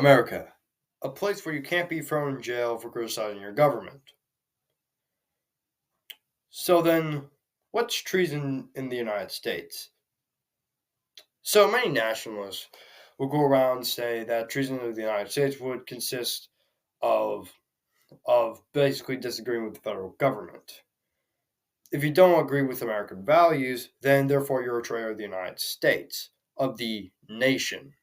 America, a place where you can't be thrown in jail for criticizing your government. So then, what's treason in the United States? So many nationalists will go around and say that treason in the United States would consist of basically disagreeing with the federal government. If you don't agree with American values, then therefore you're a traitor of the United States, of the nation,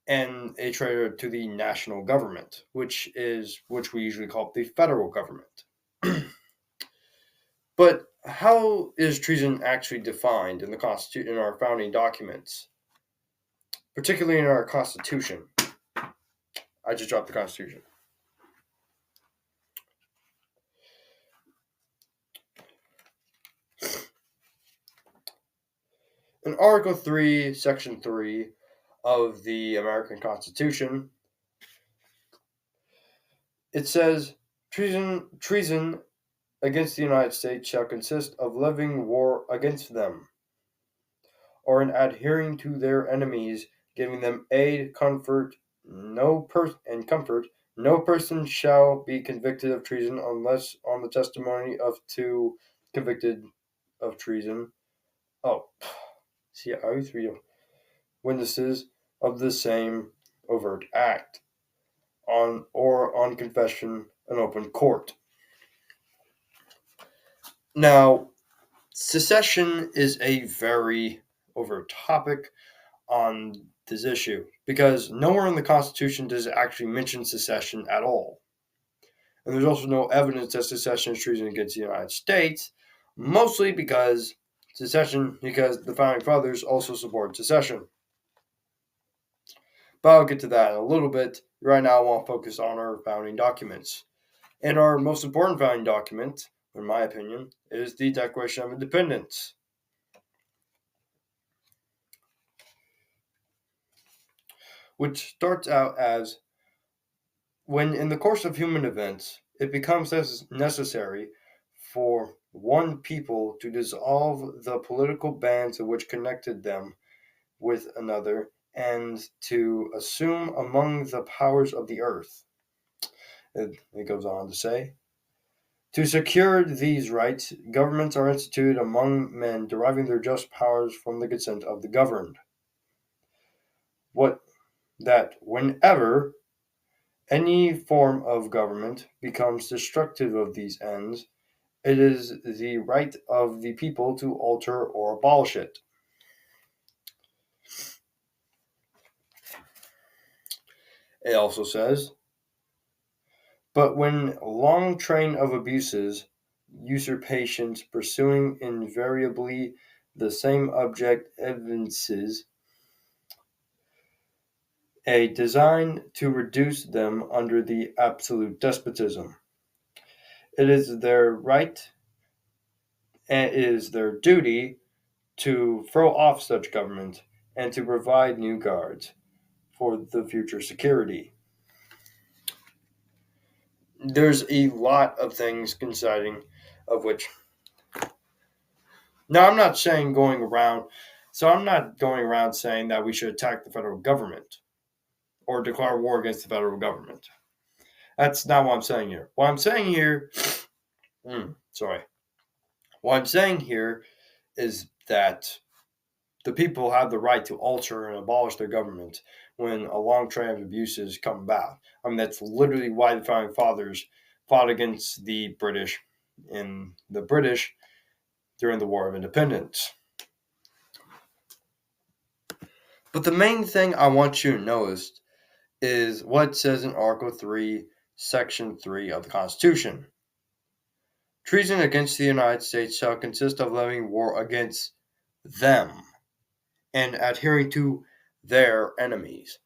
and a traitor to the national government, which we usually call the federal government. But how is treason actually defined in the Constitution, in our founding documents, particularly in our Constitution? I just dropped the Constitution. In Article 3, Section 3 of the American Constitution, it says treason against the United States shall consist of levying war against them, or in adhering to their enemies, giving them aid, comfort. No person shall be convicted of treason unless on the testimony of two convicted of treason. Oh, see, I always read witnesses of the same overt act, on confession, an open court. Now, secession is a very overt topic on this issue because nowhere in the Constitution does it actually mention secession at all. And there's also no evidence that secession is treason against the United States, mostly because the founding fathers also support secession. But I'll get to that in a little bit. Right now, I want to focus on our founding documents. And our most important founding document, in my opinion, is the Declaration of Independence. Which starts out as, when in the course of human events it becomes necessary for one people to dissolve the political bands which connected them with another, and to assume among the powers of the earth. It goes on to say, to secure these rights, governments are instituted among men, deriving their just powers from the consent of the governed. Whenever any form of government becomes destructive of these ends, it is the right of the people to alter or abolish it. It also says, but when a long train of abuses, usurpations, pursuing invariably the same object evinces a design to reduce them under the absolute despotism, it is their right and it is their duty to throw off such government and to provide new guards for the future security. There's a lot of things coinciding of which. Now, I'm not saying I'm not going around saying that we should attack the federal government or declare war against the federal government. That's not what I'm saying here. What I'm saying here, sorry. What I'm saying here is that the people have the right to alter and abolish their government when a long train of abuses come about. I mean, that's literally why the founding fathers fought against the British during the War of Independence. But the main thing I want you to notice is what it says in Article 3, Section 3 of the Constitution. Treason against the United States shall consist of levying war against them and adhering to their enemies.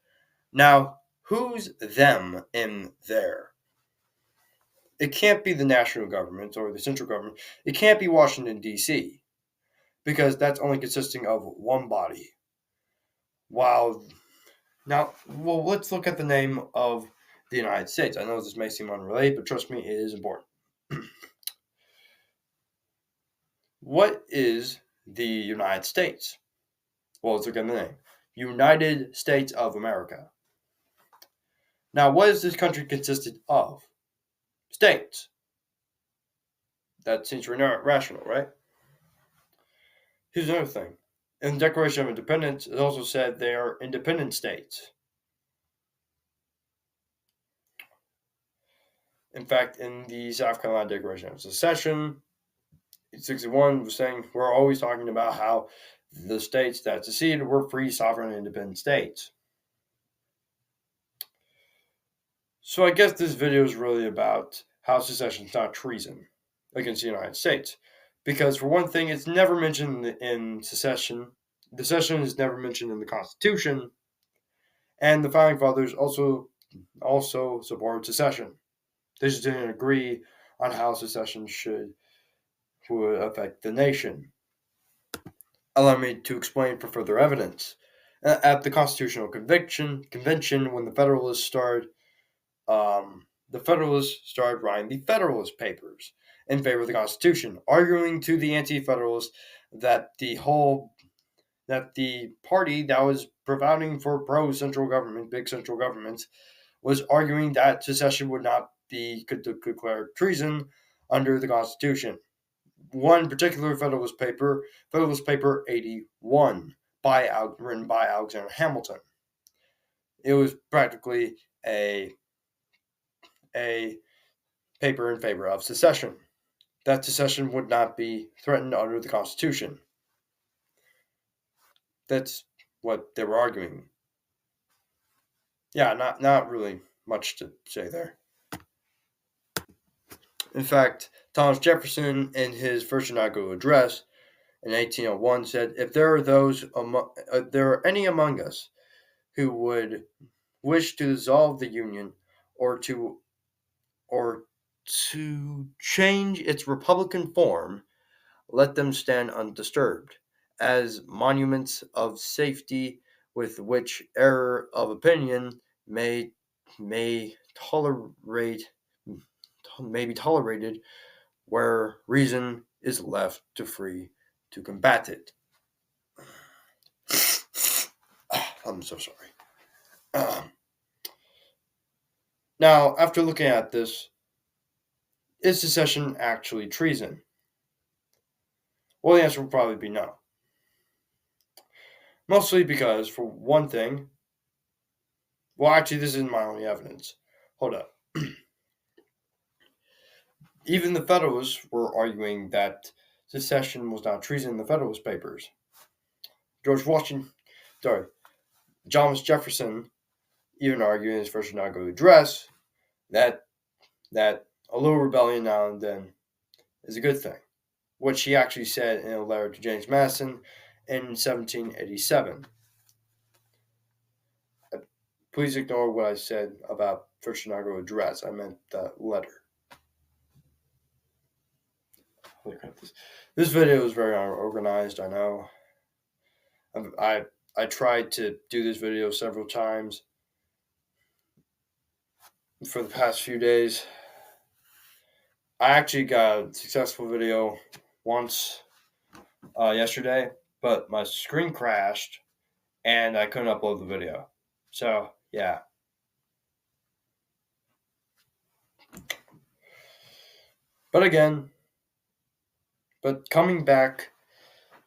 Now, who's them in there? It can't be the national government or the central government. It can't be Washington, D.C., because that's only consisting of one body. Let's look at the name of the United States. I know this may seem unrelated, but trust me, it is important. What is the United States? Well, let's look at the name. United States of America. Now, what is this country consisted of? States. That seems rational, right? Here's another thing. In the Declaration of Independence, it also said they are independent states. In fact, in the South Carolina Declaration of Secession, 61 was saying we're always talking about how the states that seceded were free, sovereign, independent states. So I guess this video is really about how secession is not treason against the United States. Because for one thing, it's never mentioned in secession. The secession is never mentioned in the Constitution. And the Founding Fathers also supported secession. They just didn't agree on how secession would affect the nation. Allow me to explain for further evidence. At the Constitutional Convention, when the Federalists started writing the Federalist Papers in favor of the Constitution, arguing to the Anti-Federalists that the party that was providing for pro-central government, big central governments, was arguing that secession would not be declared treason under the Constitution. One particular Federalist Paper 81, written by Alexander Hamilton. It was practically a paper in favor of secession. That secession would not be threatened under the Constitution. That's what they were arguing. Yeah, not really much to say there. In fact, Thomas Jefferson, in his first inaugural address in 1801, said, "If there are any among us who would wish to dissolve the Union or to change its republican form, let them stand undisturbed, as monuments of safety with which error of opinion may be tolerated where reason is left free to combat it." I'm so sorry. Now, after looking at this, is secession actually treason? Well, the answer would probably be no. Mostly because, for one thing, well, actually, this isn't my only evidence. Hold up. Even the Federalists were arguing that secession was not treason in the Federalist Papers. Thomas Jefferson even argued in his first inaugural address that a little rebellion now and then is a good thing, which he actually said in a letter to James Madison in 1787. Please ignore what I said about first inaugural address. I meant the letter. This video is very unorganized, I know. I tried to do this video several times for the past few days. I actually got a successful video once yesterday, but my screen crashed and I couldn't upload the video. So, yeah. But coming back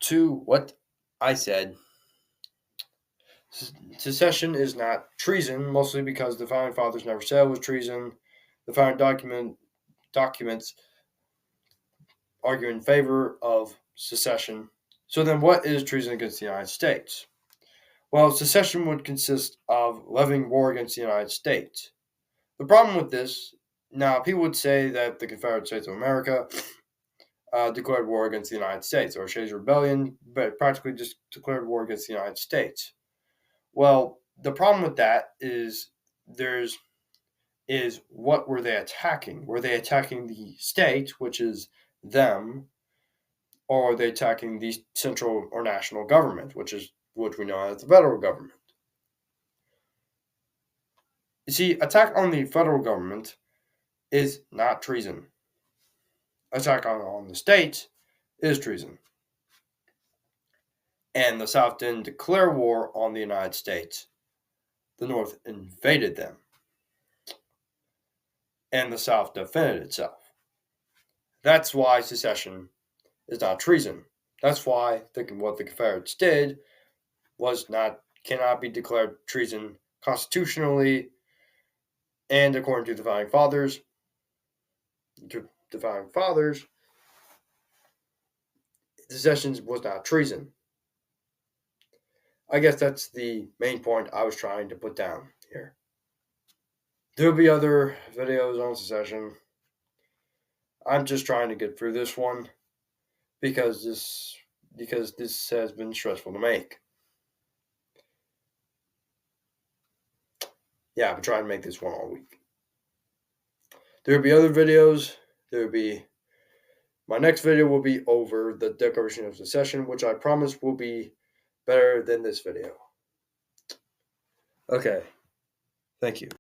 to what I said, secession is not treason, mostly because the Founding Fathers never said it was treason. The founding documents argue in favor of secession. So then what is treason against the United States? Well, secession would consist of levying war against the United States. The problem with this, now people would say that the Confederate States of America declared war against the United States, or Shays' Rebellion, but practically just declared war against the United States. Well, the problem with that is what were they attacking? Were they attacking the state, which is them, or are they attacking the central or national government, which we know as the federal government? You see, attack on the federal government is not treason. Attack on the states is treason. And the South didn't declare war on the United States. The North invaded them. and the South defended itself. That's why secession is not treason. That's why what the Confederates did cannot be declared treason constitutionally and according to the founding fathers. Secession was not treason. I guess that's the main point I was trying to put down here. There will be other videos on secession. I'm just trying to get through this one because this has been stressful to make. Yeah, I've been trying to make this one all week. There will be other videos. My next video will be over the Declaration of Secession, which I promise will be better than this video. Okay. Thank you.